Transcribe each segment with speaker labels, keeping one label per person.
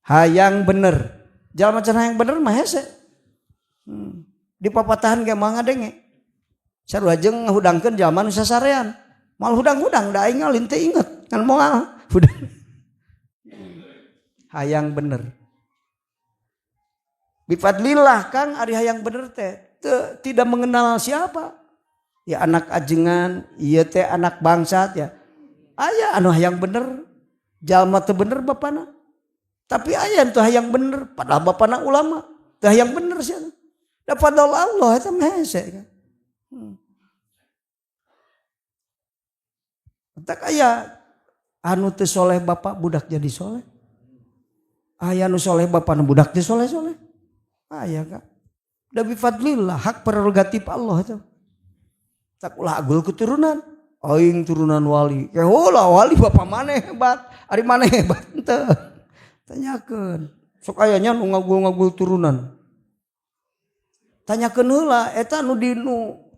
Speaker 1: hayang bener. Jalma can hayang bener mah hese. Di papatahan ge mah ngadenge. Sarua jeung ngahudangkeun jalma nu sasarean. Mal hudang-hudang da aing ngalin teu inget. Kan moal hudang. Hayang bener. Bifadlillah Kang ari hayang bener teh tidak mengenal siapa. Ya anak ajengan, ieu teh anak bangsat ya. Aya anu hayang bener. Jalma teu bener bapana. Tapi aya teu hayang bener padahal bapana ulama. Teu hayang bener sia. Da fadl Allah eta mah hese kan. Tak aya anu teu soleh bapak budak jadi soleh. Aya anu soleh bapak nu budak teu soleh-soleh. Aya kan. Da bi fadlillah hak prerogatif Allah eta. Tak ulah agul keturunan. Aing turunan wali. Ya heula wali bapak maneh hebat. Ari maneh hebat teu. Tanyakeun. Sok aya nya nu ngagul-ngagul turunan. Tanyakeun heula eta nu di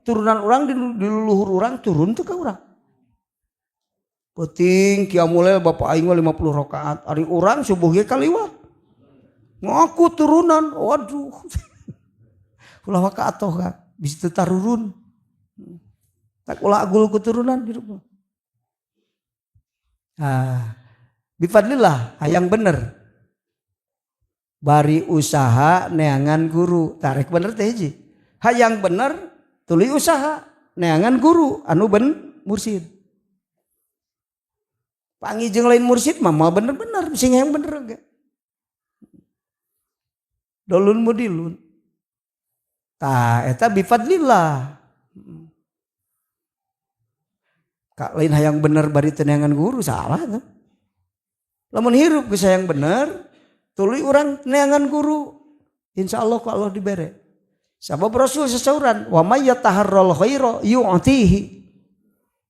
Speaker 1: turunan urang di leluhur urang turun teu ka urang. Penting qiyamul lail bapak aing 50 rakaat. Ari urang subuh ge kaliwat. Ngaku turunan. Waduh. Ulah waka atoh ka bisa teu tarurun. Tak ulah agul keturunan hirup. Bifadlillah hayang bener. Bari usaha neangan guru tarik bener teh hiji. Hayang bener tuluy usaha neangan guru anu mursid. Pangijeng lain mursid mah moal bener-bener sing hayang bener ge. Dolun mudilun. Tah eta bifadlillah. Kak lain hayang bener bari teu neangan guru salah tuh. Lamun hirup geus hayang bener tuluy urang neangan guru, insyaallah ku Allah dibere. Sabab Rasul sasauran, wa may yataharral khaira yu'tihi.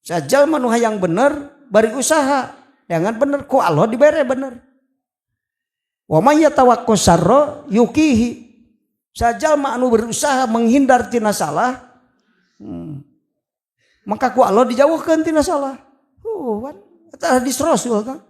Speaker 1: Sajal manu hayang bener bari usaha, neangan bener ku Allah dibere bener. Wa may yatawaqqas syarra yuqihi. Sajal anu berusaha menghindar tina salah, maka ku Allah dijauhkeun tina salah. Eta hadis Rasul kan.